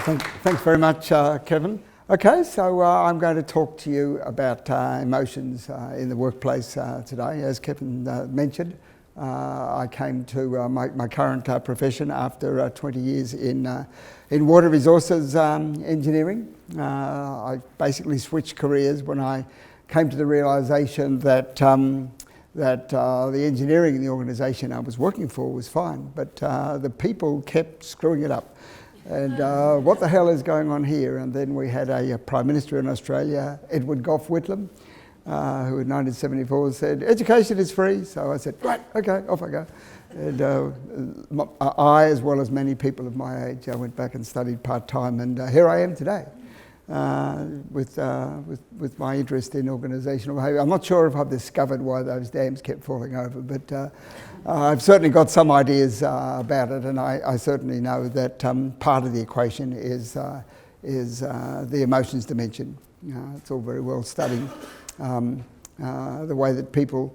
Thanks very much, Kevin. Okay, so I'm going to talk to you about emotions in the workplace today. As Kevin mentioned, I came to my current profession after 20 years in water resources engineering. I basically switched careers when I came to the realisation that the engineering in the organisation I was working for was fine, but the people kept screwing it up. And what the hell is going on here? And then we had a Prime Minister in Australia, Edward Gough Whitlam, who in 1974 said, education is free. So I said, right, okay, off I go. And I, as well as many people of my age, I went back and studied part-time, and here I am today with my interest in organisational behaviour. I'm not sure if I've discovered why those dams kept falling over, but I've certainly got some ideas about it, and I certainly know that part of the equation is the emotions dimension. It's all very well studying the way that people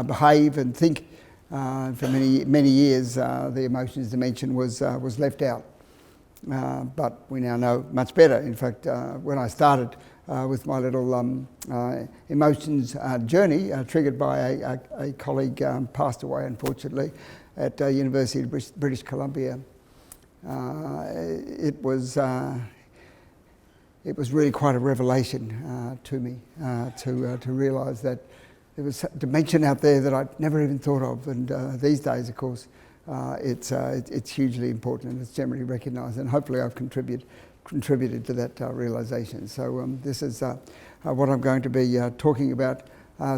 behave and think. For many years, the emotions dimension was left out. But we now know much better. In fact, when I started with my little emotions journey, triggered by a colleague passed away, unfortunately, at University of British Columbia, it was really quite a revelation to me to realise that there was a dimension out there that I'd never even thought of. And these days, of course, it's hugely important, and it's generally recognised, and hopefully I've contributed to that realisation. So this is what I'm going to be talking about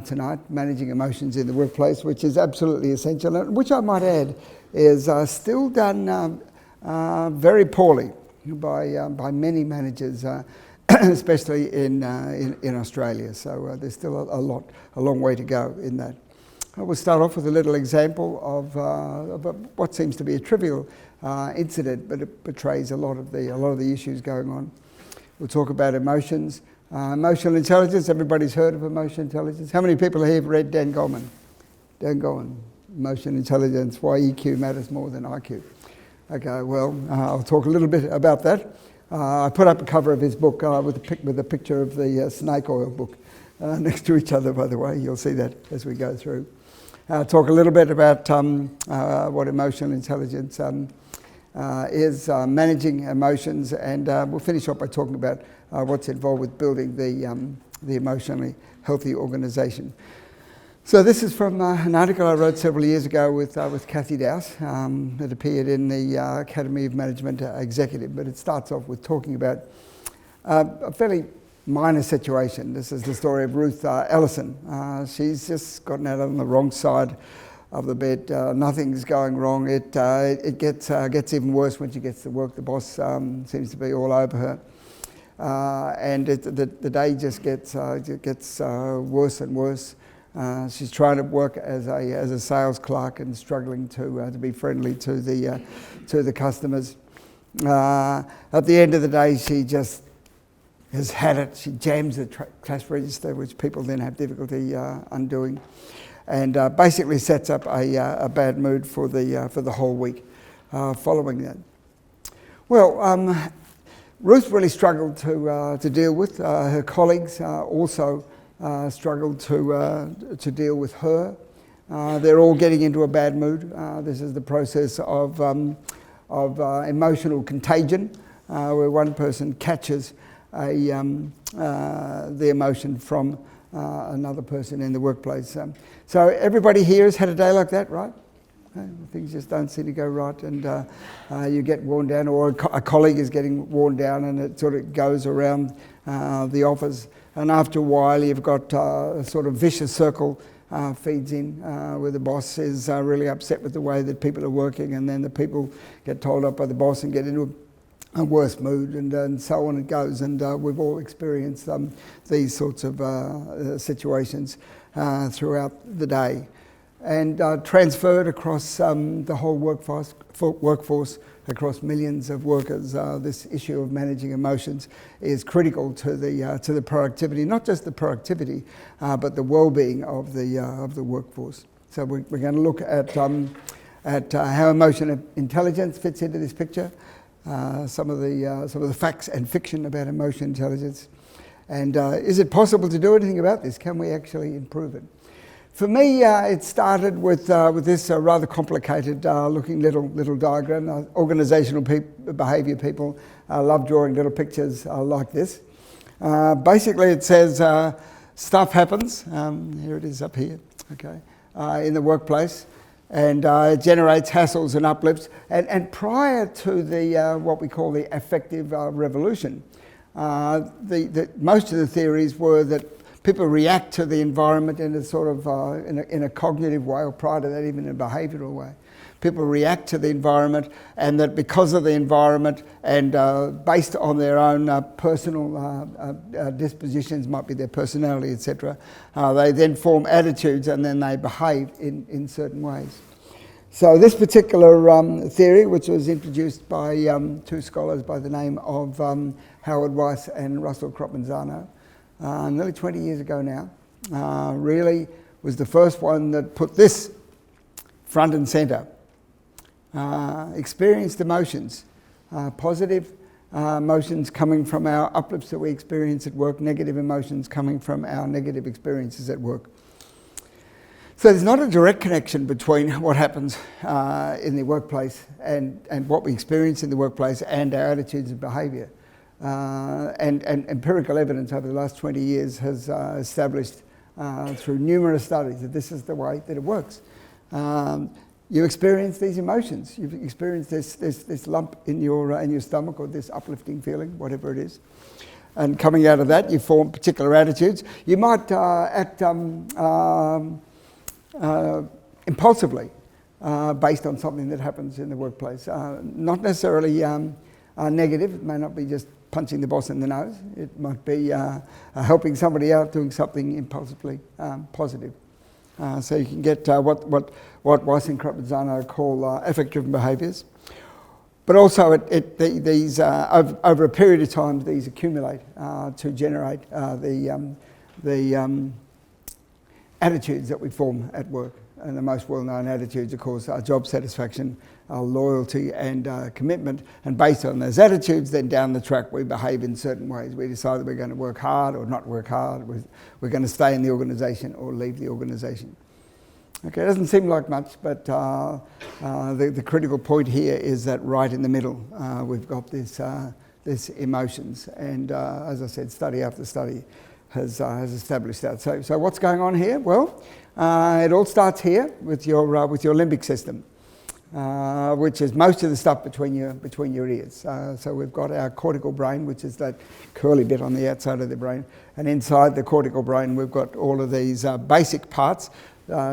tonight, managing emotions in the workplace, which is absolutely essential, and which I might add is still done very poorly by many managers, especially in Australia. So there's still a long way to go in that. I will start off with a little example of what seems to be a trivial incident, but it portrays a lot of the issues going on. We'll talk about emotions, emotional intelligence. Everybody's heard of emotional intelligence. How many people here have read Dan Goleman? Dan Goleman, Emotional Intelligence: Why EQ Matters More Than IQ. Okay, well, I'll talk a little bit about that. I put up a cover of his book with a picture of the snake oil book next to each other, by the way. You'll see that as we go through. Talk a little bit about what emotional intelligence is, managing emotions, and we'll finish up by talking about what's involved with building the emotionally healthy organisation. So this is from an article I wrote several years ago with Kathy Dowse. It appeared in the Academy of Management Executive, but it starts off with talking about a fairly minor situation. This is the story of Ruth Ellison. She's just gotten out on the wrong side of the bed. Nothing's going wrong. It gets even worse when she gets to work. The boss seems to be all over her, and the day just gets worse and worse. She's trying to work as a sales clerk and struggling to be friendly to the customers. At the end of the day, she just has had it. She jams the cash register, which people then have difficulty undoing, and basically sets up a bad mood for the whole week following that. Well, Ruth really struggled to deal with. Her colleagues also struggled to deal with her. They're all getting into a bad mood. This is the process of emotional contagion, where one person catches the emotion from another person in the workplace. So everybody here has had a day like that, right? Things just don't seem to go right, and you get worn down, or a colleague is getting worn down, and it sort of goes around the office. And after a while, you've got a sort of vicious circle feeds in, where the boss is really upset with the way that people are working, and then the people get told up by the boss and get into a worse mood, and so on it goes. And we've all experienced these sorts of situations throughout the day, and transferred across the whole workforce, across millions of workers. This issue of managing emotions is critical to the productivity, not just the productivity, but the well-being of the workforce. So we're going to look at how emotional intelligence fits into this picture. some of the facts and fiction about emotional intelligence. And is it possible to do anything about this? Can we actually improve it? For me, it started with this rather complicated looking little diagram. Organisational behaviour people love drawing little pictures like this. Basically, it says stuff happens. Here it is up here. Okay, in the workplace, and it generates hassles and uplifts. And prior to the what we call the affective revolution, most of the theories were that people react to the environment in a sort of in a cognitive way, or prior to that, even in a behavioural way. People react to the environment, and that because of the environment and based on their own personal dispositions, might be their personality, etc., they then form attitudes and then they behave in certain ways. So this particular theory, which was introduced by two scholars by the name of Howard Weiss and Russell Kroppmann-Zano, nearly 20 years ago now, really was the first one that put this front and centre. Experienced emotions, positive emotions coming from our uplifts that we experience at work, negative emotions coming from our negative experiences at work. So there's not a direct connection between what happens in the workplace and what we experience in the workplace and our attitudes and behaviour. And empirical evidence over the last 20 years has established through numerous studies that this is the way that it works. You experience these emotions. You've experienced this lump in your stomach, or this uplifting feeling, whatever it is. And coming out of that, you form particular attitudes. You might act impulsively based on something that happens in the workplace. Not necessarily negative. It may not be just punching the boss in the nose. It might be helping somebody out, doing something impulsively positive. So you can get what Weiss and Kroppmann-Zano call affect-driven behaviours. But also these over a period of time, these accumulate to generate the attitudes that we form at work. And the most well-known attitudes, of course, are job satisfaction, loyalty and commitment. And based on those attitudes, then down the track we behave in certain ways. We decide that we're going to work hard or not work hard. We're going to stay in the organisation or leave the organisation. Okay, it doesn't seem like much, but the critical point here is that right in the middle we've got this emotions. And as I said, study after study has established that. So what's going on here? Well, it all starts here with your limbic system, which is most of the stuff between your ears. So we've got our cortical brain, which is that curly bit on the outside of the brain, and inside the cortical brain we've got all of these basic parts,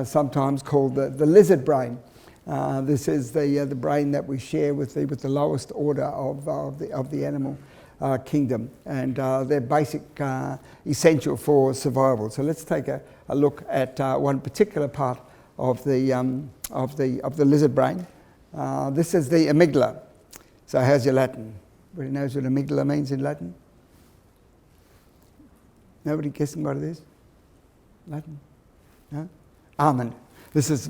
sometimes called the lizard brain. This is the brain that we share with the lowest order of the animal kingdom, and they're basic, essential for survival. So let's take a look at one particular part of the lizard brain. This is the amygdala. So how's your Latin? Everybody knows what amygdala means in Latin? Nobody guessing what it is? Latin? No? Almond. This is,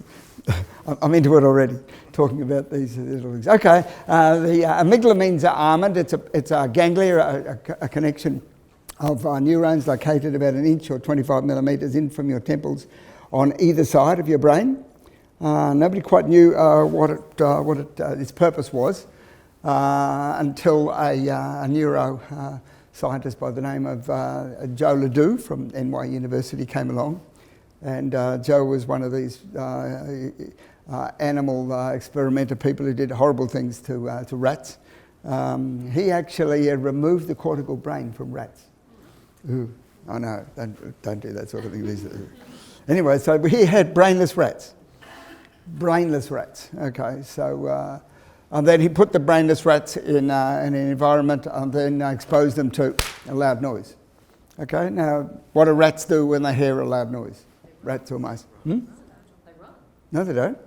I'm into it already, talking about these little things. Okay, the amygdala means almond. It's a ganglia, a connection of neurons located about an inch or 25 millimetres in from your temples on either side of your brain. Nobody quite knew what its purpose was until a neuro scientist by the name of Joe Ledoux from NY University came along. And Joe was one of these animal experimenter people who did horrible things to rats. He actually removed the cortical brain from rats. Ooh, I know, don't do that sort of thing. Anyway, so he had brainless rats. Brainless rats, okay. So, and then he put the brainless rats in an environment and then exposed them to a loud noise. Okay, now what do rats do when they hear a loud noise? Rats or mice? They run. No, they don't.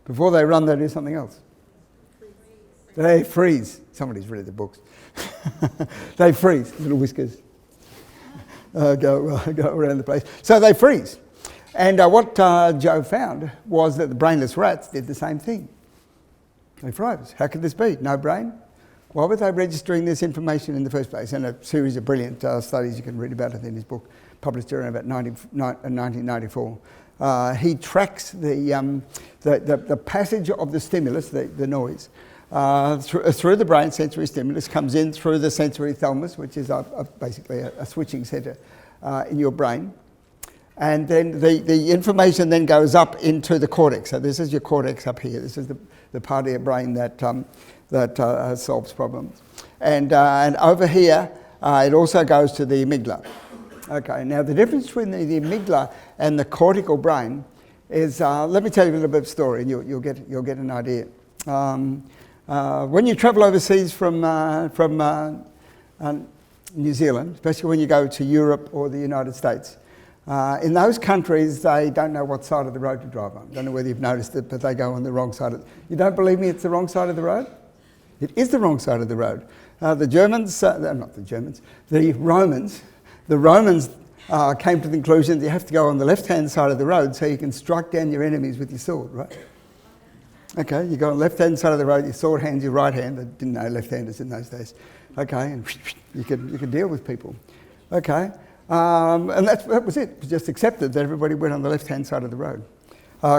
Before they run, they do something else. They freeze. Somebody's read the books. They freeze. Little whiskers go around the place. So they freeze. And what Joe found was that the brainless rats did the same thing. They froze. How could this be? No brain? Why were they registering this information in the first place? And a series of brilliant studies, you can read about it in his book, published around about 1994. He tracks the passage of the stimulus, the noise, through the brain. Sensory stimulus comes in through the sensory thalamus, which is basically a switching centre in your brain. And then the information then goes up into the cortex. So this is your cortex up here. This is the part of your brain that solves problems. And over here, it also goes to the amygdala. Okay, now the difference between the amygdala and the cortical brain is, let me tell you a little bit of a story and you'll get an idea. When you travel overseas from New Zealand, especially when you go to Europe or the United States, in those countries, they don't know what side of the road to drive on. I don't know whether you've noticed it, but they go on the wrong side of it. You don't believe me it's the wrong side of the road? It is the wrong side of the road. The Germans, not the Germans, the Romans came to the conclusion that you have to go on the left-hand side of the road so you can strike down your enemies with your sword, right? Okay, you go on the left-hand side of the road, your sword hand's your right hand. They didn't know left-handers in those days. Okay, and you could deal with people. Okay. And that was it. It was just accepted that everybody went on the left-hand side of the road.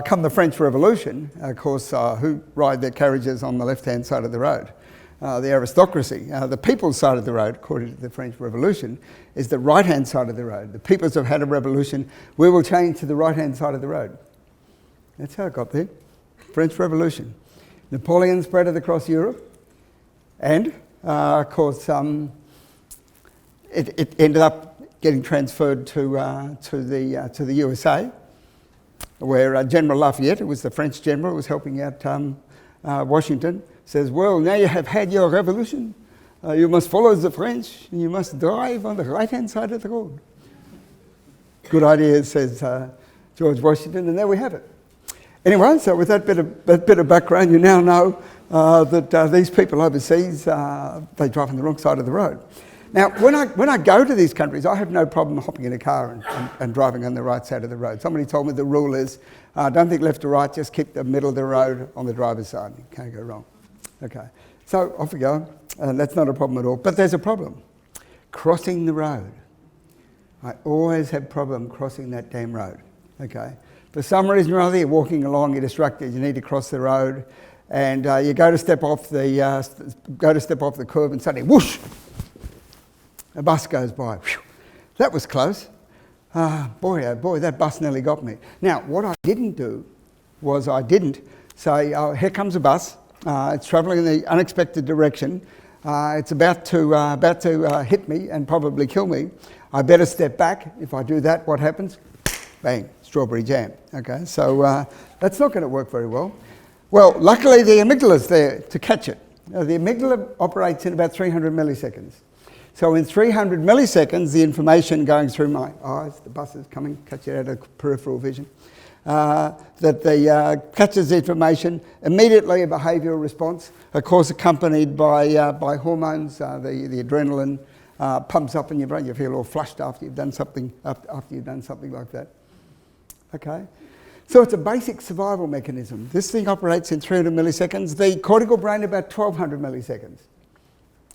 Come the French Revolution, of course, who ride their carriages on the left-hand side of the road? The aristocracy. The people's side of the road, according to the French Revolution, is the right-hand side of the road. The peoples have had a revolution. We will change to the right-hand side of the road. That's how it got there. French Revolution. Napoleon spread it across Europe. And, of course, it ended up getting transferred to the USA, where General Lafayette, who was the French general who was helping out Washington, says, well, now you have had your revolution, you must follow the French, and you must drive on the right-hand side of the road. Good idea, says George Washington, and there we have it. Anyway, so with that bit of background, you now know that these people overseas, they drive on the wrong side of the road. Now, when I go to these countries, I have no problem hopping in a car and driving on the right side of the road. Somebody told me the rule is, don't think left or right, just keep the middle of the road on the driver's side. You can't go wrong. Okay, so off we go, and that's not a problem at all. But there's a problem. Crossing the road. I always have a problem crossing that damn road. Okay, for some reason or other, you're walking along, you're distracted, you need to cross the road, and you go to step off the curb, and suddenly, whoosh! A bus goes by. Whew. That was close. Boy, oh boy, that bus nearly got me. Now, what I didn't do was I didn't say, oh, here comes a bus. It's travelling in the unexpected direction. It's about to hit me and probably kill me. I better step back. If I do that, what happens? Bang, strawberry jam. Okay, so that's not going to work very well. Well, luckily the amygdala's there to catch it. Now, the amygdala operates in about 300 milliseconds. So in 300 milliseconds, the information going through my eyes, the bus is coming, catch it out of peripheral vision, catches the information, immediately a behavioural response, of course accompanied by hormones, the adrenaline pumps up in your brain, you feel all flushed after you've done something like that. Okay, so it's a basic survival mechanism. This thing operates in 300 milliseconds, the cortical brain about 1200 milliseconds.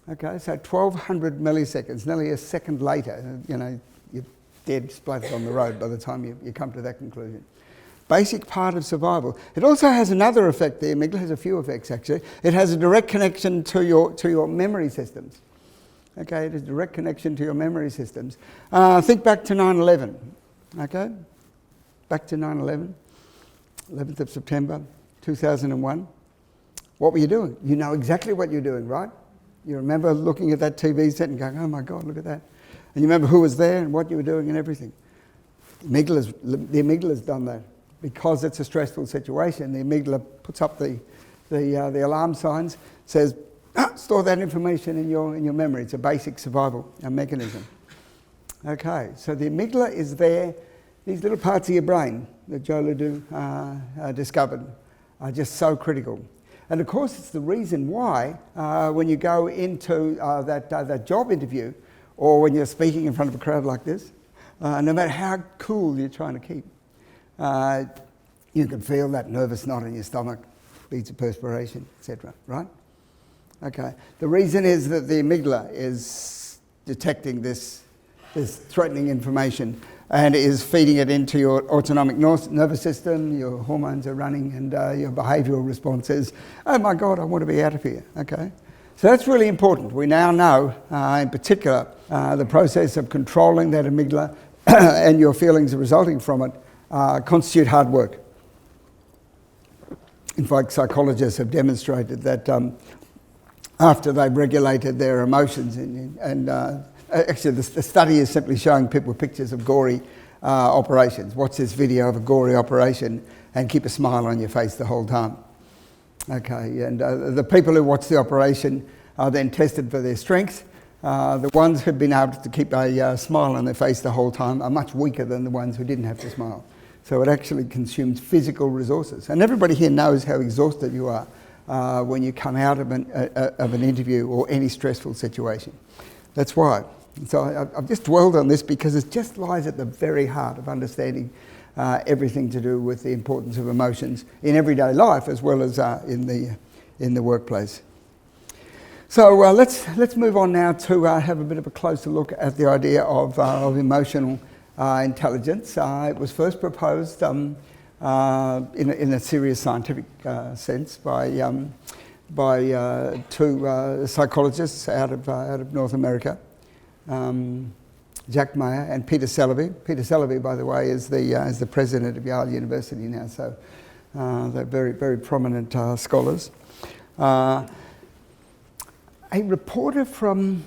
Okay, so 1200 milliseconds, nearly a second later, you know, you're dead, splattered on the road by the time you come to that conclusion. Basic part of survival. It also has another effect, the amygdala has a few effects actually. It has a direct connection to your memory systems. Okay, it has a direct connection to your memory systems. Think back to 9/11, okay? Back to 9/11, 11th of September, 2001. What were you doing? You know exactly what you're doing, right? You remember looking at that TV set and going, oh my God, look at that. And you remember who was there and what you were doing and everything. The amygdala's done that. Because it's a stressful situation, the amygdala puts up the alarm signs, says, store that information in your memory. It's a basic survival mechanism. Okay, so the amygdala is there. These little parts of your brain that Joe Ledoux discovered are just so critical. And of course, it's the reason why when you go into that job interview or when you're speaking in front of a crowd like this, no matter how cool you're trying to keep, you can feel that nervous knot in your stomach. beads of perspiration, etc., right? Okay. The reason is that the amygdala is detecting this threatening information and is feeding it into your autonomic nervous system. Your hormones are running, and your behavioural response is, oh my God, I want to be out of here. Okay. So that's really important. We now know, in particular, the process of controlling that amygdala and your feelings resulting from it constitute hard work. In fact, psychologists have demonstrated that after they've regulated their emotions, actually the study is simply showing people pictures of gory operations. Watch this video of a gory operation and keep a smile on your face the whole time. Okay, and the people who watch the operation are then tested for their strength. The ones who've been able to keep a smile on their face the whole time are much weaker than the ones who didn't have to smile. So it actually consumes physical resources. And everybody here knows how exhausted you are when you come out of an interview or any stressful situation. That's why. So I've just dwelled on this because it just lies at the very heart of understanding everything to do with the importance of emotions in everyday life as well as in the workplace. So let's move on now to have a bit of a closer look at the idea of emotional intelligence. It was first proposed in a serious scientific sense by two psychologists out of North America, Jack Mayer and Peter Salovey. Peter Salovey, by the way, is the president of Yale University now, so they're very, very prominent scholars. A reporter from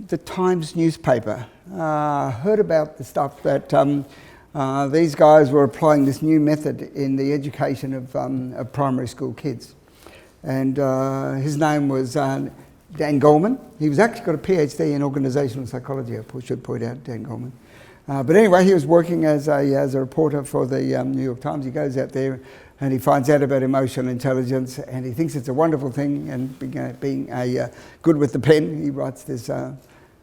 the Times newspaper heard about the stuff that these guys were applying this new method in the education of primary school kids. And his name was Dan Goleman. He was actually got a PhD in organisational psychology, I should point out, Dan Goleman. But anyway, he was working as a reporter for the New York Times. He goes out there and he finds out about emotional intelligence, and he thinks it's a wonderful thing, and being good with the pen, he writes this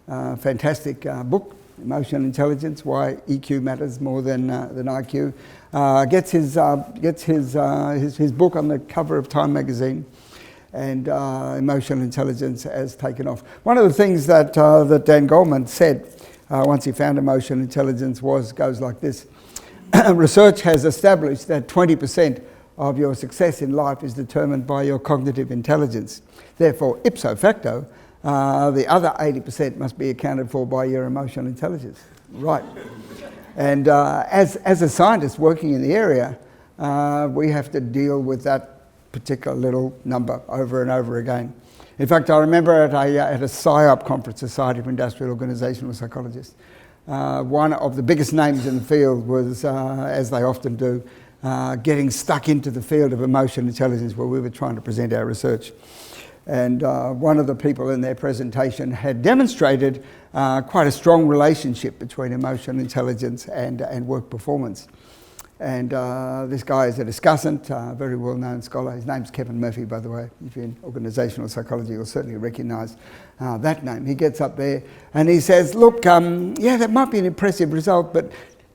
fantastic book, Emotional Intelligence, Why EQ Matters More Than IQ. Gets his book on the cover of Time magazine, and emotional intelligence has taken off. One of the things that Dan Goleman said once he found emotional intelligence goes like this. Research has established that 20% of your success in life is determined by your cognitive intelligence. Therefore, ipso facto, the other 80% must be accounted for by your emotional intelligence. Right. And as a scientist working in the area, we have to deal with that particular little number over and over again. In fact, I remember at a SIOP conference, Society for Industrial Organizational Psychologists, one of the biggest names in the field was, as they often do, getting stuck into the field of emotional intelligence where we were trying to present our research. And one of the people in their presentation had demonstrated quite a strong relationship between emotional intelligence and work performance. And this guy is a discussant, a very well-known scholar. His name's Kevin Murphy, by the way. If you're in organisational psychology, you'll certainly recognise that name. He gets up there and he says, look, yeah, that might be an impressive result, but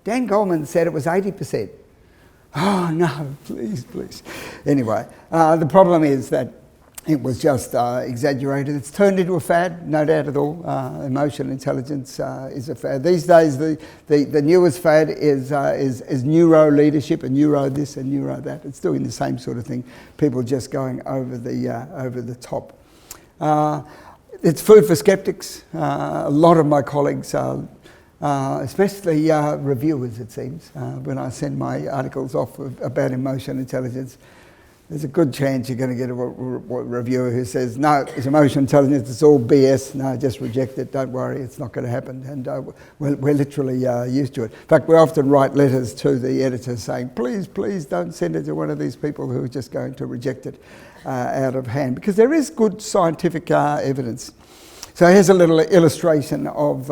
Dan Goleman said it was 80%. Oh, no, please. Anyway, the problem is that it was just exaggerated. It's turned into a fad, no doubt at all. Emotional intelligence is a fad. These days, the newest fad is neuro leadership and neuro this and neuro that. It's doing the same sort of thing. People just going over the top. It's food for skeptics. A lot of my colleagues, especially reviewers, it seems, when I send my articles off about emotional intelligence, there's a good chance you're going to get a reviewer who says, no, it's emotional intelligence, it's all BS, no, just reject it, don't worry, it's not going to happen. And we're literally used to it. In fact, we often write letters to the editors saying, please don't send it to one of these people who are just going to reject it out of hand, because there is good scientific evidence. So here's a little illustration of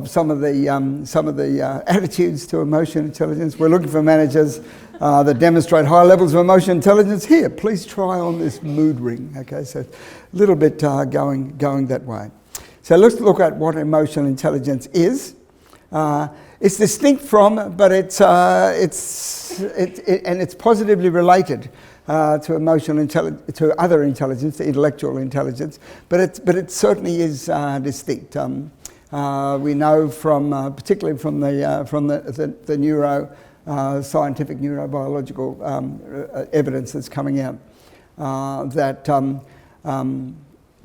some of the attitudes to emotional intelligence. We're looking for managers that demonstrate high levels of emotional intelligence. Here, please try on this mood ring. Okay, so a little bit going that way. So let's look at what emotional intelligence is. It's distinct from, but it's positively related to emotional intelligence, to other intelligence, to intellectual intelligence, but it certainly is distinct. We know from, particularly from the scientific neurobiological evidence that's coming out, that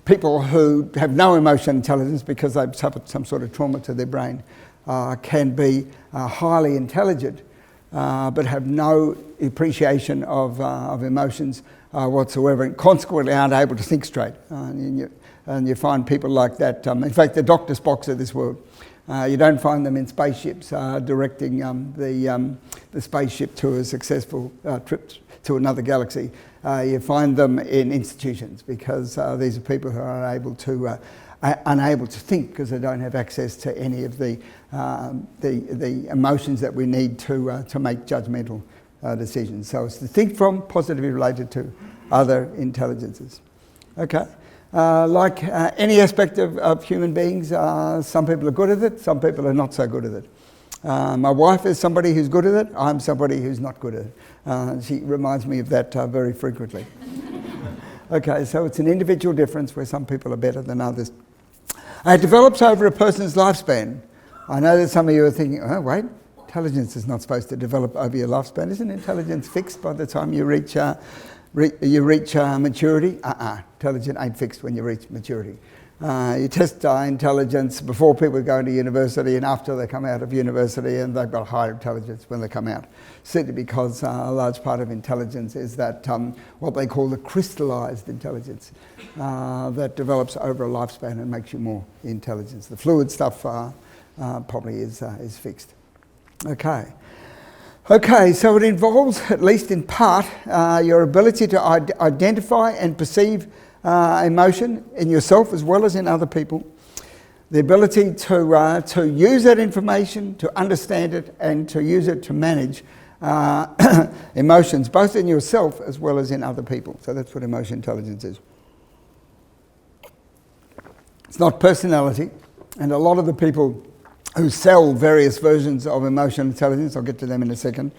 people who have no emotional intelligence because they've suffered some sort of trauma to their brain can be highly intelligent, but have no appreciation of emotions whatsoever, and consequently aren't able to think straight. And you find people like that. In fact, the Dr. Spocks of this world, you don't find them in spaceships directing the spaceship to a successful trip to another galaxy. You find them in institutions, because these are people who are unable to think because they don't have access to any of the emotions that we need to make judgmental decisions. So it's to think from, positively related to other intelligences. Okay. Like any aspect of human beings, some people are good at it, some people are not so good at it. My wife is somebody who's good at it, I'm somebody who's not good at it. She reminds me of that very frequently. Okay, so it's an individual difference where some people are better than others. It develops over a person's lifespan. I know that some of you are thinking, oh wait, intelligence is not supposed to develop over your lifespan. Isn't intelligence fixed by the time you reach maturity? Intelligence ain't fixed when you reach maturity. You test intelligence before people go into university and after they come out of university, and they've got higher intelligence when they come out. Simply because a large part of intelligence is that what they call the crystallized intelligence that develops over a lifespan and makes you more intelligent. The fluid stuff probably is fixed. Okay, so it involves, at least in part, your ability to identify and perceive emotion in yourself as well as in other people. The ability to use that information, to understand it, and to use it to manage emotions, both in yourself as well as in other people. So that's what emotional intelligence is. It's not personality, and a lot of the people who sell various versions of emotional intelligence, I'll get to them in a second,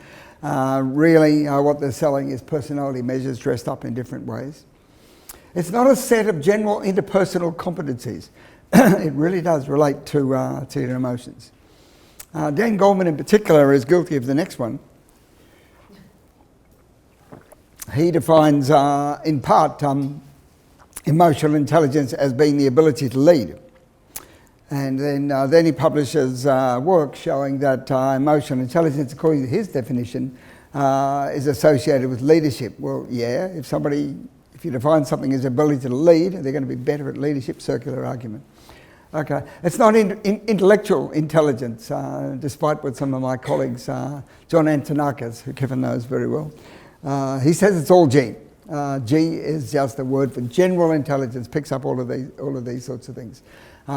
really what they're selling is personality measures dressed up in different ways. It's not a set of general interpersonal competencies. It really does relate to your emotions. Dan Goleman in particular is guilty of the next one. He defines, in part, emotional intelligence as being the ability to lead. And then he publishes work showing that emotional intelligence, according to his definition, is associated with leadership. Well, yeah, if you define something as ability to lead, they're going to be better at leadership, circular argument. Okay, it's not intellectual intelligence, despite what some of my colleagues, John Antonakis, who Kevin knows very well, he says it's all G. G is just a word for general intelligence, picks up all of these sorts of things.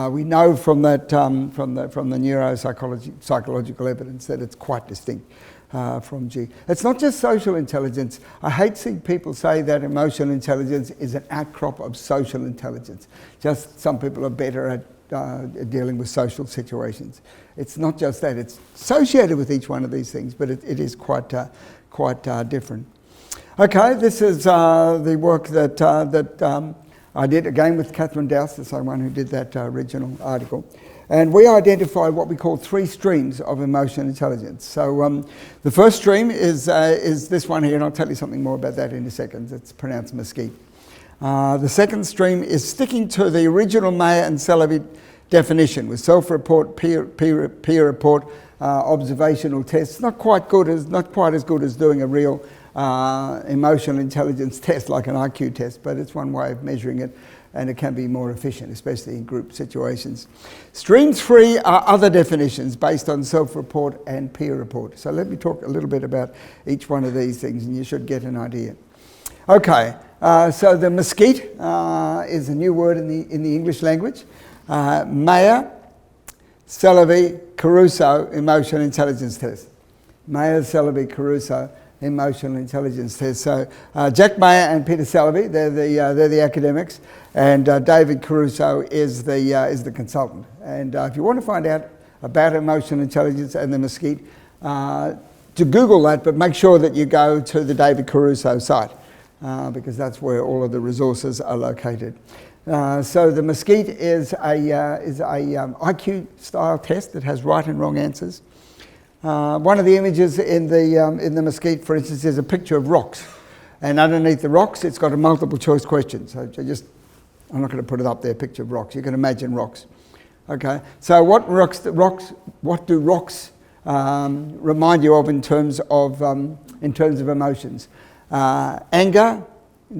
We know from that from the neuropsychological evidence that it's quite distinct from G. It's not just social intelligence. I hate seeing people say that emotional intelligence is an outcrop of social intelligence. Just some people are better at dealing with social situations. It's not just that. It's associated with each one of these things, but it is quite different. Okay, this is the work that I did again with Catherine Dowse, the same one who did that original article. And we identified what we call 3 streams of emotional intelligence. So the first stream is this one here, and I'll tell you something more about that in a second. It's pronounced mesquite. The second stream is sticking to the original Mayer and Salovey definition with self-report, peer report, observational tests. Not quite as good as doing a real emotional intelligence test like an IQ test, but it's one way of measuring it, and it can be more efficient, especially in group situations. Stream 3 are other definitions based on self-report and peer report. So let me talk a little bit about each one of these things, and you should get an idea. Okay, so the mesquite is a new word in the English language. Mayer, Salovey, Caruso, emotional intelligence test. Mayer, Salovey, Caruso, emotional intelligence test. So Jack Mayer and Peter Salovey, they're the academics, and David Caruso is the consultant. And if you want to find out about emotional intelligence and the mesquite, to Google that, but make sure that you go to the David Caruso site. because that's where all of the resources are located. So the MSCEIT is a IQ style test that has right and wrong answers. One of the images in the MSCEIT, for instance, is a picture of rocks, and underneath the rocks it's got a multiple choice question. So I'm not going to put it up there, picture of rocks. You can imagine rocks. Okay. So what do rocks remind you of in terms of emotions? Anger,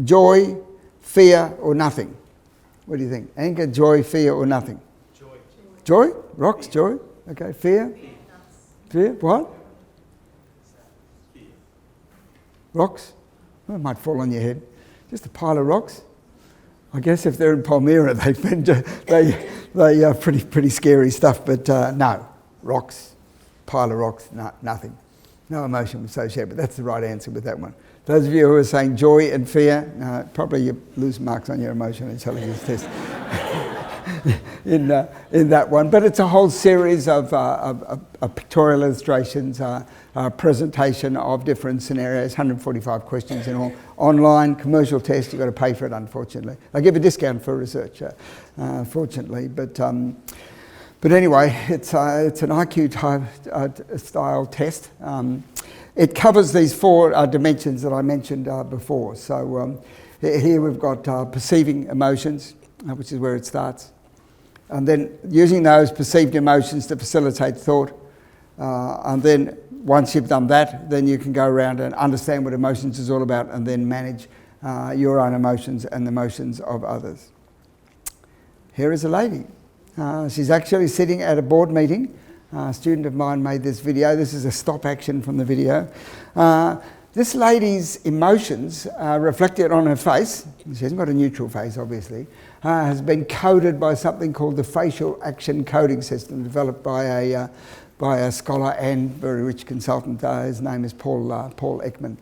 joy, fear, or nothing? What do you think? Anger, joy, fear, or nothing? Joy. Joy? Rocks, joy. Okay. Fear? Fear? What? Rocks? Well, it might fall on your head. Just a pile of rocks. I guess if they're in Palmyra, they are pretty scary stuff. But no, rocks, pile of rocks, nothing. No emotion associated. But that's the right answer with that one. Those of you who are saying joy and fear, probably you lose marks on your emotional intelligence test in that one. But it's a whole series of pictorial illustrations, presentation of different scenarios, 145 questions in all. Online, commercial test, you've got to pay for it, unfortunately. They give a discount for research, fortunately. But anyway, it's an IQ type style test. It covers these four dimensions that I mentioned before. So here we've got perceiving emotions, which is where it starts. And then using those perceived emotions to facilitate thought. And then once you've done that, then you can go around and understand what emotions is all about and then manage your own emotions and the emotions of others. Here is a lady. She's actually sitting at a board meeting. A student of mine made this video. This is a stop action from the video. This lady's emotions reflected on her face, she hasn't got a neutral face obviously, has been coded by something called the facial action coding system, developed by a scholar and very rich consultant. His name is Paul Ekman.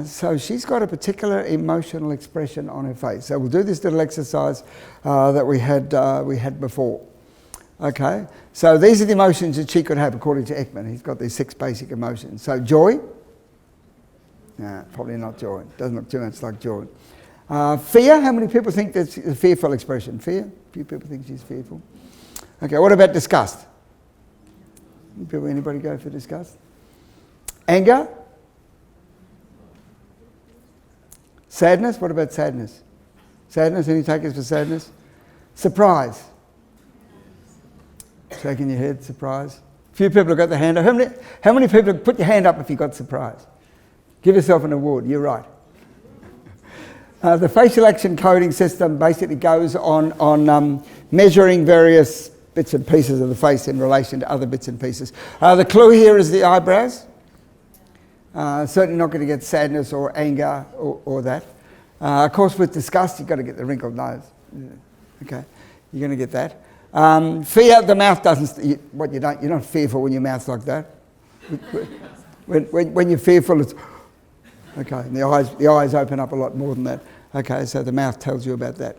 So she's got a particular emotional expression on her face. So we'll do this little exercise that we had before. Okay, so these are the emotions that she could have according to Ekman. He's got these 6 basic emotions. So joy? Nah, probably not joy. It doesn't look too much like joy. Fear? How many people think that's a fearful expression? Fear? A few people think she's fearful. Okay, what about disgust? Anybody go for disgust? Anger? Sadness? What about sadness? Sadness? Any takers for sadness? Surprise? Shaking your head, surprise. A few people have got their hand up. How many people have put your hand up if you got surprise? Give yourself an award, you're right. The facial action coding system basically goes on measuring various bits and pieces of the face in relation to other bits and pieces. The clue here is the eyebrows. Certainly not going to get sadness or anger or that. Of course, with disgust, you've got to get the wrinkled nose. Okay, you're going to get that. Fear, the mouth doesn't. You're not fearful when your mouth's like that. When you're fearful, it's okay. And the eyes open up a lot more than that. Okay, so the mouth tells you about that.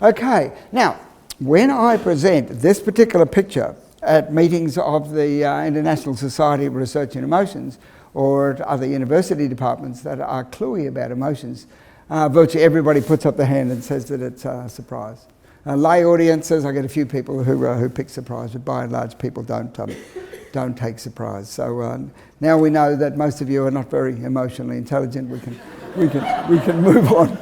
Okay, now when I present this particular picture at meetings of the International Society of Research in Emotions or at other university departments that are cluey about emotions, virtually everybody puts up their hand and says that it's a surprise. Lay audiences, I get a few people who pick surprise, but by and large people don't take surprise. So now we know that most of you are not very emotionally intelligent. We can move on.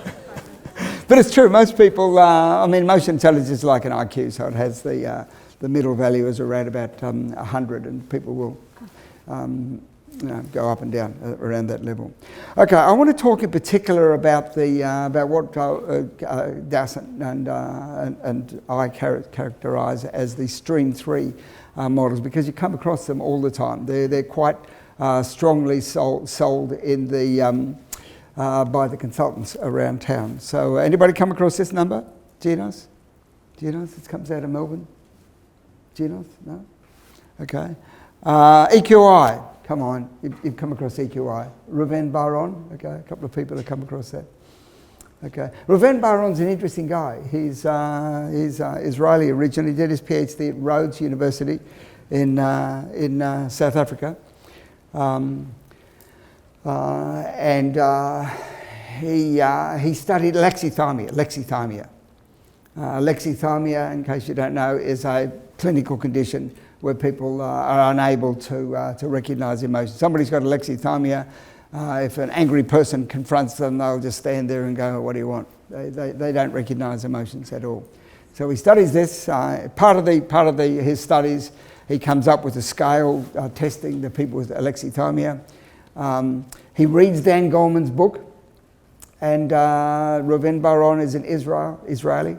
But it's true. Most people, emotional intelligence is like an IQ, so it has the middle value is around about 100, and people will go up and down around that level. Okay, I want to talk in particular about what Dawson and I characterise as the Stream 3 models, because you come across them all the time. They're quite strongly sold in the by the consultants around town. So anybody come across this number? Genos? It comes out of Melbourne. Genos? No? Okay. EQI. Come on, you've come across EQI. Reuven Bar-On, okay, a couple of people have come across that. Okay, Reuven Bar-On's an interesting guy. He's Israeli originally, did his PhD at Rhodes University in South Africa. And he studied alexithymia. Alexithymia, in case you don't know, is a clinical condition where people are unable to recognise emotion. Somebody's got alexithymia. If an angry person confronts them, they'll just stand there and go, "Oh, what do you want?" They don't recognise emotions at all. So he studies this. Part of his studies, he comes up with a scale testing the people with alexithymia. He reads Dan Goleman's book, and Reuven Bar-On is an Israeli.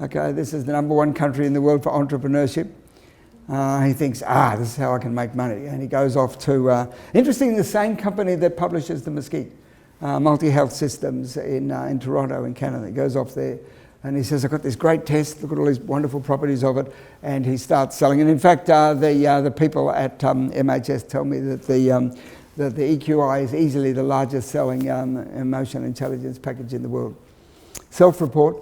Okay, this is the #1 country in the world for entrepreneurship. He thinks, this is how I can make money. And he goes off to, interesting, the same company that publishes the MSCEIT, Multi-Health Systems in Toronto in Canada. He goes off there and he says, I've got this great test, look at all these wonderful properties of it, and he starts selling. And in fact, the people at MHS tell me that the EQI is easily the largest selling emotional intelligence package in the world. Self-report,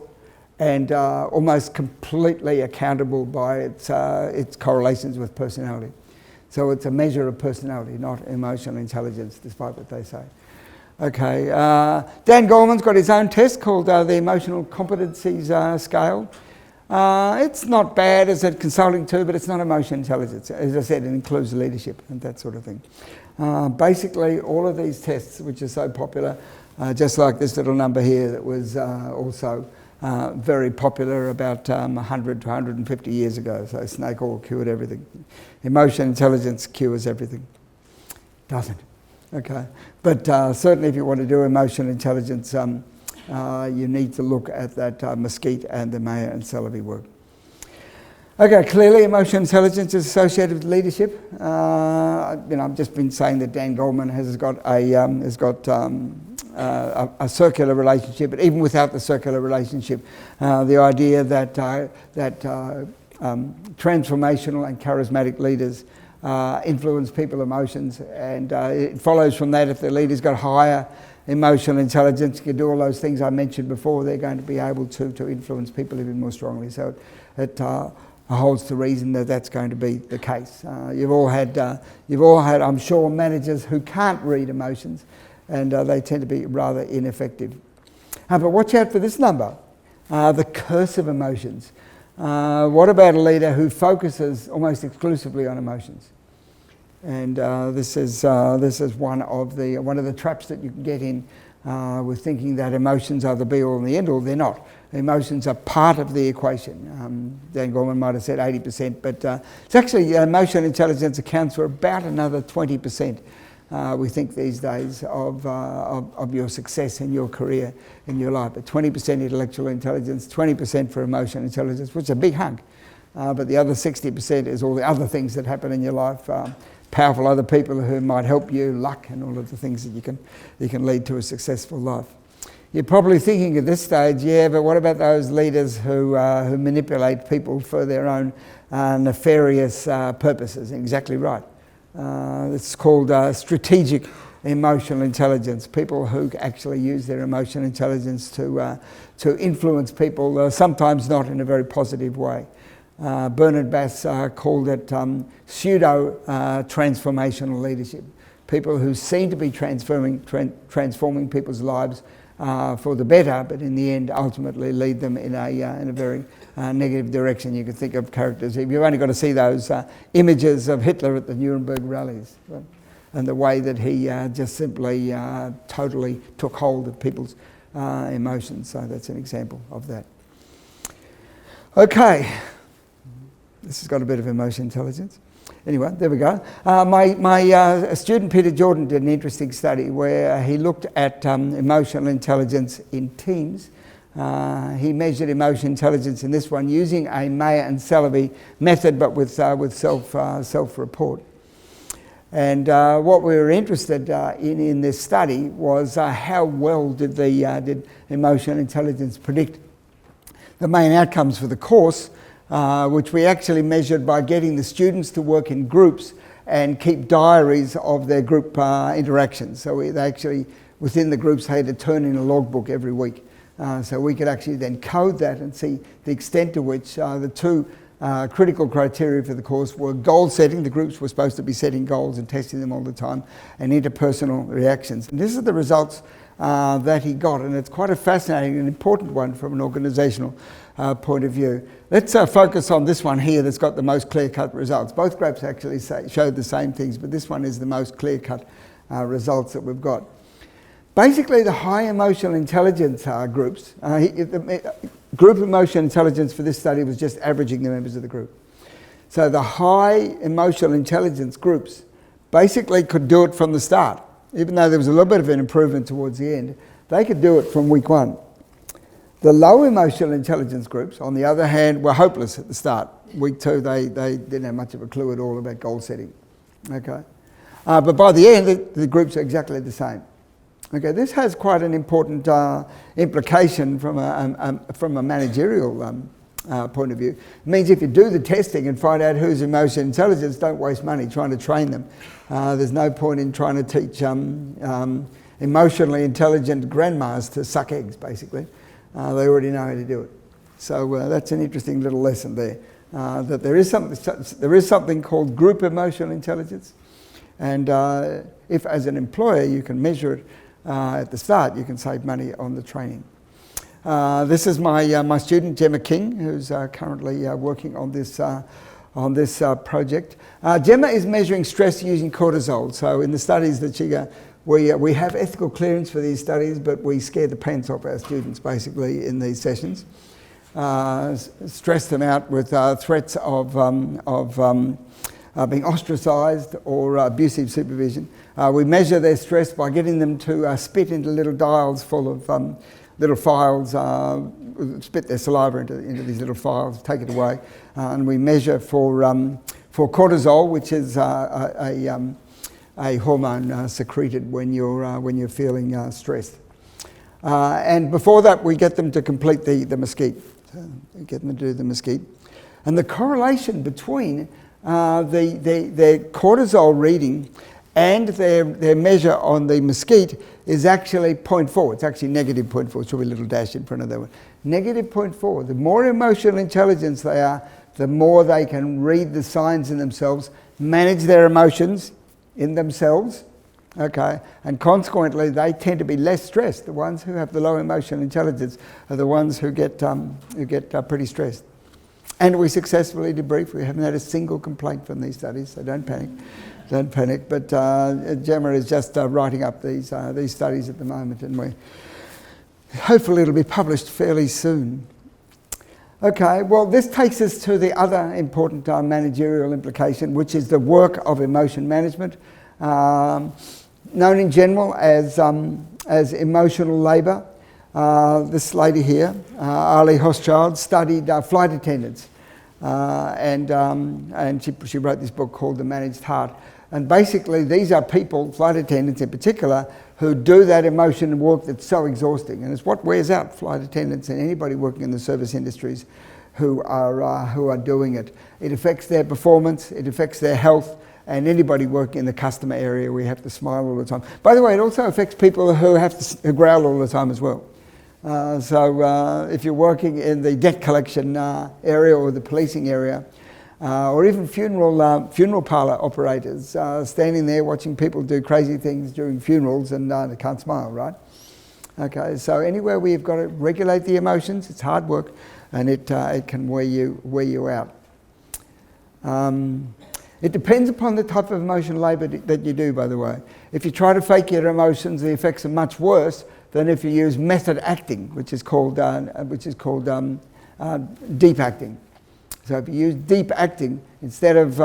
and almost completely accountable by its correlations with personality. So it's a measure of personality, not emotional intelligence, despite what they say. Okay, Dan Goleman's got his own test called the Emotional Competencies Scale. It's not bad as a consulting tool, but it's not emotional intelligence. As I said, it includes leadership and that sort of thing. Basically, all of these tests, which are so popular, just like this little number here that was also very popular about 100 to 150 years ago. So snake oil cured everything. Emotional intelligence cures everything. Doesn't. Okay. But certainly if you want to do emotional intelligence, you need to look at that MSCEIT and the Mayer and Celebi work. Okay, clearly emotional intelligence is associated with leadership. I've just been saying that Dan Goleman has got a circular relationship, but even without the circular relationship, the idea that transformational and charismatic leaders influence people's emotions, and it follows from that if the leader's got higher emotional intelligence, can do all those things I mentioned before, they're going to be able to influence people even more strongly. So it holds to reason that that's going to be the case. You've all had, I'm sure, managers who can't read emotions, and they tend to be rather ineffective. But watch out for this number, the curse of emotions. What about a leader who focuses almost exclusively on emotions? And this is one of the traps that you can get in with thinking that emotions are the be-all and the end-all. They're not. Emotions are part of the equation. Dan Goleman might have said 80%, but it's actually emotional intelligence accounts for about another 20%. We think these days of your success in your career, in your life. But 20% intellectual intelligence, 20% for emotional intelligence, which is a big hunk. But the other 60% is all the other things that happen in your life. Powerful other people who might help you, luck, and all of the things that you can lead to a successful life. You're probably thinking at this stage, yeah, but what about those leaders who manipulate people for their own nefarious purposes? Exactly right. It's called strategic emotional intelligence. People who actually use their emotional intelligence to influence people, sometimes not in a very positive way. Bernard Bass called it pseudo-transformational leadership. People who seem to be transforming people's lives for the better, but in the end ultimately lead them in a very negative direction. You can think of characters. You've only got to see those images of Hitler at the Nuremberg rallies, right? And the way that he just simply totally took hold of people's emotions. So that's an example of that. Okay. This has got a bit of emotional intelligence. Anyway, there we go. My student Peter Jordan did an interesting study where he looked at emotional intelligence in teams. He measured emotional intelligence in this one using a Mayer and Celebi method, but with self-report. And what we were interested in this study was how well did emotional intelligence predict the main outcomes for the course, which we actually measured by getting the students to work in groups and keep diaries of their group interactions. So they actually, within the groups, had to turn in a logbook every week. So we could actually then code that and see the extent to which the two critical criteria for the course were goal setting. The groups were supposed to be setting goals and testing them all the time, and interpersonal reactions. And this is the results that he got, and it's quite a fascinating and important one from an organisational point of view. Let's focus on this one here that's got the most clear-cut results. Both graphs actually showed the same things, but this one is the most clear-cut results that we've got. Basically, the high emotional intelligence groups, the group emotional intelligence for this study was just averaging the members of the group. So the high emotional intelligence groups basically could do it from the start. Even though there was a little bit of an improvement towards the end, they could do it from week 1. The low emotional intelligence groups, on the other hand, were hopeless at the start. Week 2, they didn't have much of a clue at all about goal setting. Okay, but by the end, the groups are exactly the same. Okay, this has quite an important implication from a managerial point of view. It means if you do the testing and find out who's emotional intelligence, don't waste money trying to train them. There's no point in trying to teach emotionally intelligent grandmas to suck eggs, basically. They already know how to do it. So that's an interesting little lesson there, that there is something called group emotional intelligence, and if as an employer you can measure it at the start, you can save money on the training. This is my student Gemma King, who's currently working on this project. Gemma is measuring stress using cortisol. So in the studies that she we have ethical clearance for these studies, but we scare the pants off our students basically in these sessions. Stress them out with threats of being ostracised or abusive supervision. We measure their stress by getting them to spit into little dials full of little files, spit their saliva into these little files, take it away, and we measure for cortisol, which is a hormone secreted when you're feeling stressed. And before that, we get them to complete the MSCEIT. So we get them to do the MSCEIT, and the correlation between their cortisol reading and their measure on the MSCEIT is actually 0.4. It's actually negative 0.4. It's probably a little dash in front of that one. Negative 0.4. The more emotional intelligence they are, the more they can read the signs in themselves, manage their emotions in themselves, okay, and consequently they tend to be less stressed. The ones who have the low emotional intelligence are the ones who get pretty stressed. And we successfully debrief. We haven't had a single complaint from these studies, so don't panic. Don't panic. But Gemma is just writing up these studies at the moment, and hopefully it'll be published fairly soon. Okay, well, this takes us to the other important managerial implication, which is the work of emotion management, known in general as emotional labour. This lady here, Ali Hochschild, studied flight attendants, and she wrote this book called The Managed Heart. And basically, these are people, flight attendants in particular, who do that emotion work that's so exhausting, and it's what wears out flight attendants and anybody working in the service industries who are doing it. It affects their performance, it affects their health, and anybody working in the customer area, we have to smile all the time. By the way, it also affects people who have to growl all the time as well. So if you're working in the debt collection area or the policing area, or even funeral parlour operators standing there watching people do crazy things during funerals and they can't smile, right? Okay, so anywhere where you've got to regulate the emotions, it's hard work, and it can wear you out. It depends upon the type of emotional labour that you do, by the way. If you try to fake your emotions, the effects are much worse than if you use method acting, which is called deep acting. So if you use deep acting, instead of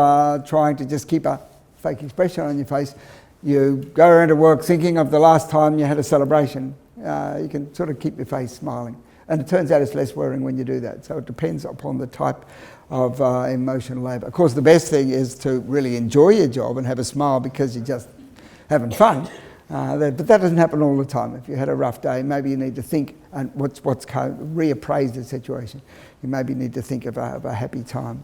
trying to just keep a fake expression on your face, you go around to work thinking of the last time you had a celebration. You can sort of keep your face smiling. And it turns out it's less worrying when you do that. So it depends upon the type of emotional labour. Of course, the best thing is to really enjoy your job and have a smile because you're just having fun. But that doesn't happen all the time. If you had a rough day, maybe you need to think and reappraise the situation. You maybe need to think of a happy time.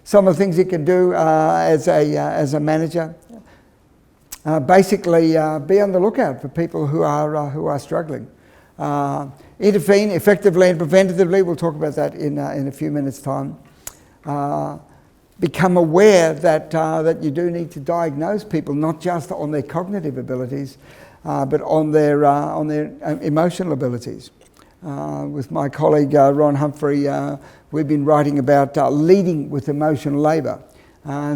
Some of the things you can do as a manager, basically be on the lookout for people who are struggling. Intervene effectively and preventatively. We'll talk about that in a few minutes' time. Become aware that you do need to diagnose people, not just on their cognitive abilities, but on their emotional abilities. With my colleague Ron Humphrey, we've been writing about leading with emotional labour.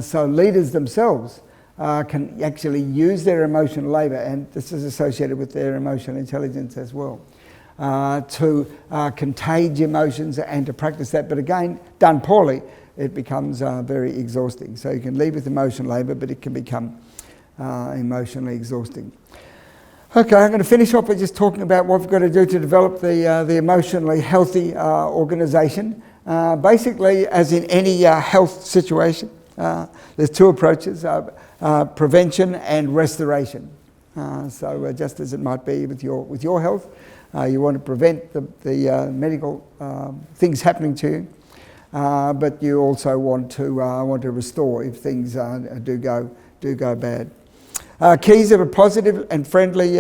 So leaders themselves can actually use their emotional labour, and this is associated with their emotional intelligence as well, to contage emotions and to practice that. But again, done poorly, it becomes very exhausting. So you can lead with emotional labour, but it can become emotionally exhausting. Okay, I'm going to finish off by just talking about what we've got to do to develop the emotionally healthy organisation. Basically, as in any health situation, there's two approaches, prevention and restoration. So just as it might be with your health, you want to prevent the medical things happening to you, but you also want to restore if things do go bad. Keys of a positive and friendly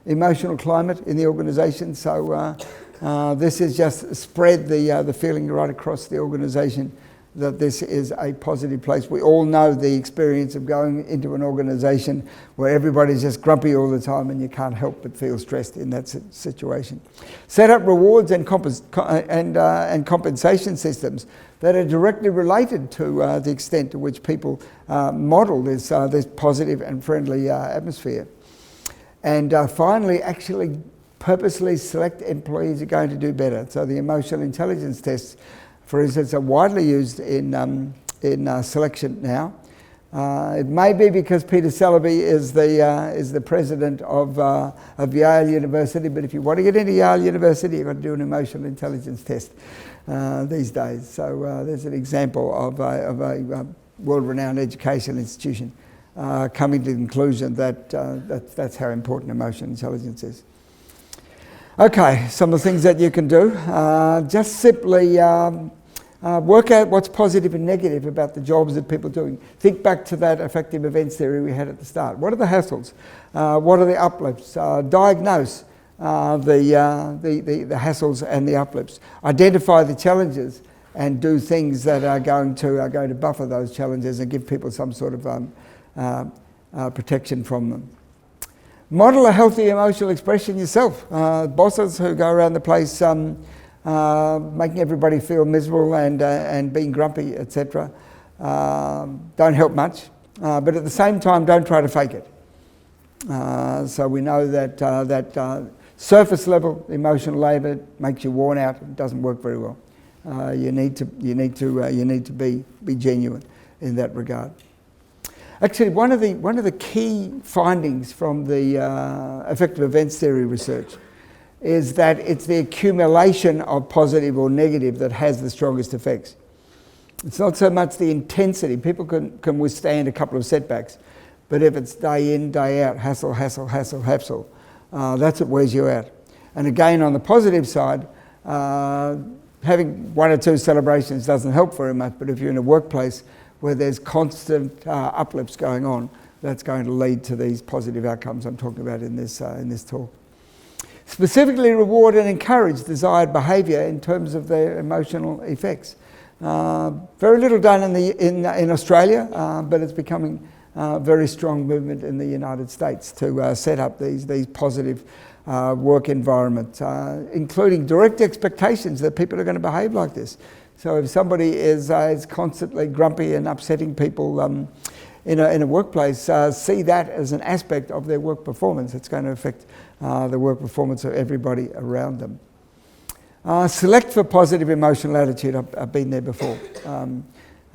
emotional climate in the organisation. So this is just spread the feeling right across the organisation that this is a positive place. We all know the experience of going into an organisation where everybody's just grumpy all the time and you can't help but feel stressed in that situation. Set up rewards and compensation systems that are directly related to the extent to which people model this positive and friendly atmosphere. And finally, actually purposely select employees who are going to do better. So the emotional intelligence tests, for instance, are widely used in selection now. It may be because Peter Celebi is the president of Yale University, but if you want to get into Yale University, you've got to do an emotional intelligence test these days. So there's an example of a world-renowned educational institution coming to the conclusion that that's how important emotional intelligence is. Okay, some of the things that you can do. Just simply work out what's positive and negative about the jobs that people are doing. Think back to that affective events theory we had at the start. What are the hassles? What are the uplifts? Diagnose the hassles and the uplifts. Identify the challenges and do things that are going to buffer those challenges and give people some sort of protection from them. Model a healthy emotional expression yourself. Bosses who go around the place making everybody feel miserable and being grumpy, etc., don't help much. But at the same time, don't try to fake it. So we know that surface level emotional labour makes you worn out. It doesn't work very well. You need to be genuine in that regard. Actually, one of the key findings from the affective events theory research is that it's the accumulation of positive or negative that has the strongest effects. It's not so much the intensity. People can withstand a couple of setbacks, but if it's day in, day out, hassle, hassle, hassle, hassle, that's what wears you out. And again, on the positive side, having one or two celebrations doesn't help very much, but if you're in a workplace where there's constant uplifts going on, that's going to lead to these positive outcomes I'm talking about in this talk. Specifically reward and encourage desired behaviour in terms of their emotional effects. Very little done in Australia, but it's becoming a very strong movement in the United States to set up these positive work environments, including direct expectations that people are going to behave like this. So if somebody is constantly grumpy and upsetting people in a workplace, see that as an aspect of their work performance. It's going to affect the work performance of everybody around them. Select for positive emotional attitude. I've been there before.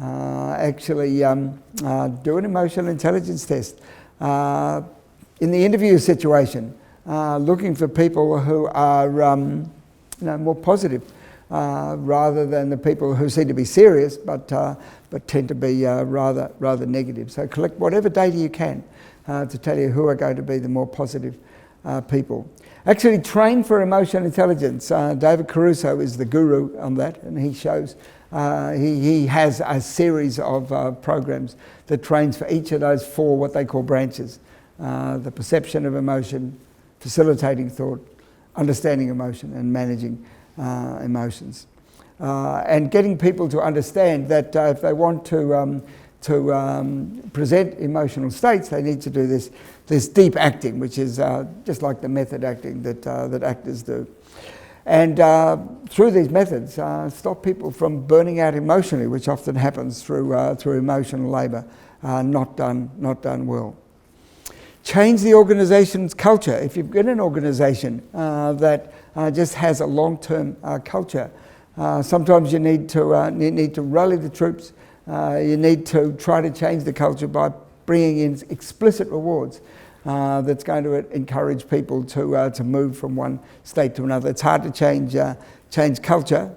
Actually, do an emotional intelligence test. In the interview situation, looking for people who are more positive rather than the people who seem to be serious but tend to be rather negative. So collect whatever data you can to tell you who are going to be the more positive people. Actually train for emotional intelligence. David Caruso is the guru on that, and he shows he has a series of programs that trains for each of those four what they call branches. The perception of emotion, facilitating thought, understanding emotion, and managing emotions. And getting people to understand that if they want to present emotional states, they need to do this deep acting, which is just like the method acting that actors do. And through these methods, stop people from burning out emotionally, which often happens through emotional labour, not done well. Change the organisation's culture. If you've got an organisation that just has a long-term culture, sometimes you need to rally the troops. You need to try to change the culture by bringing in explicit rewards that's going to encourage people to move from one state to another. It's hard to change culture,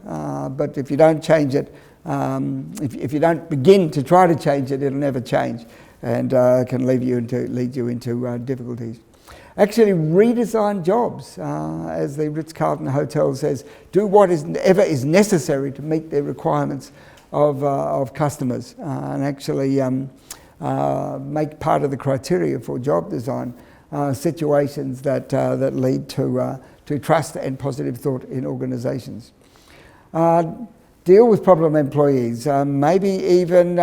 but if you don't change it, if you don't begin to try to change it, it'll never change, and can lead you into difficulties. Actually, redesign jobs, as the Ritz-Carlton Hotel says. Do whatever is necessary to meet the requirements of customers, and actually make part of the criteria for job design situations that lead to trust and positive thought in organisations. Deal with problem employees. Maybe even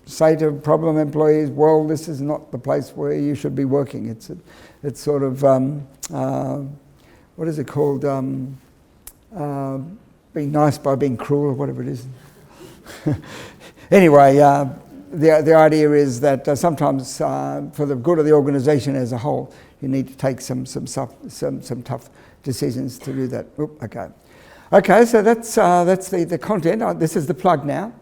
say to problem employees, well, this is not the place where you should be working. It's sort of, what is it called? Being nice by being cruel, or whatever it is. Anyway, the idea is that sometimes for the good of the organisation as a whole, you need to take some tough decisions to do that. Okay, so that's the content. This is the plug now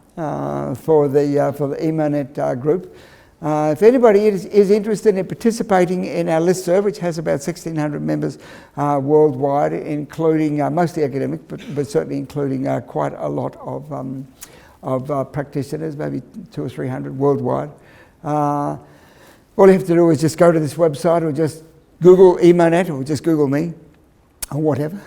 for the EMONET group. If anybody is interested in participating in our listserv, which has about 1,600 members worldwide, including mostly academic, but certainly including quite a lot of practitioners, maybe 200 or 300 worldwide. All you have to do is just go to this website, or just Google EMONET, or just Google me, or whatever.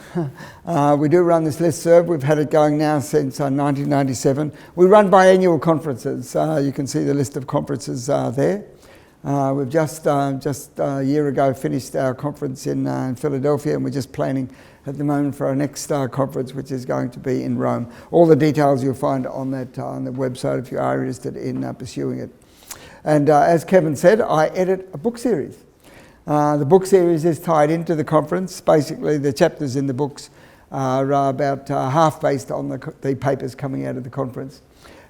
We do run this listserv. We've had it going now since 1997. We run biannual conferences. You can see the list of conferences there. We've just a year ago finished our conference in Philadelphia, and we're just planning at the moment for our next conference, which is going to be in Rome. All the details you'll find on the website if you are interested in pursuing it. And as Kevin said, I edit a book series. The book series is tied into the conference. Basically, the chapters in the books are about half based on the papers coming out of the conference,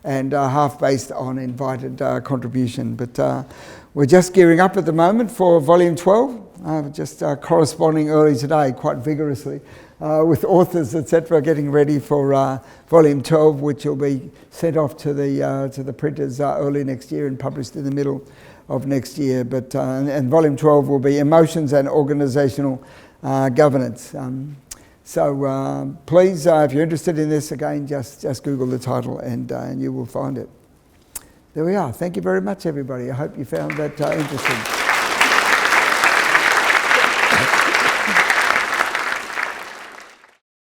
and half based on invited contribution. But we're just gearing up at the moment for Volume 12, just corresponding early today quite vigorously with authors, etc., getting ready for Volume 12, which will be sent off to the printers early next year and published in the middle of next year. But and Volume 12 will be Emotions and Organisational Governance. So please, if you're interested in this, again, just Google the title and you will find it. There we are. Thank you very much, everybody. I hope you found that interesting.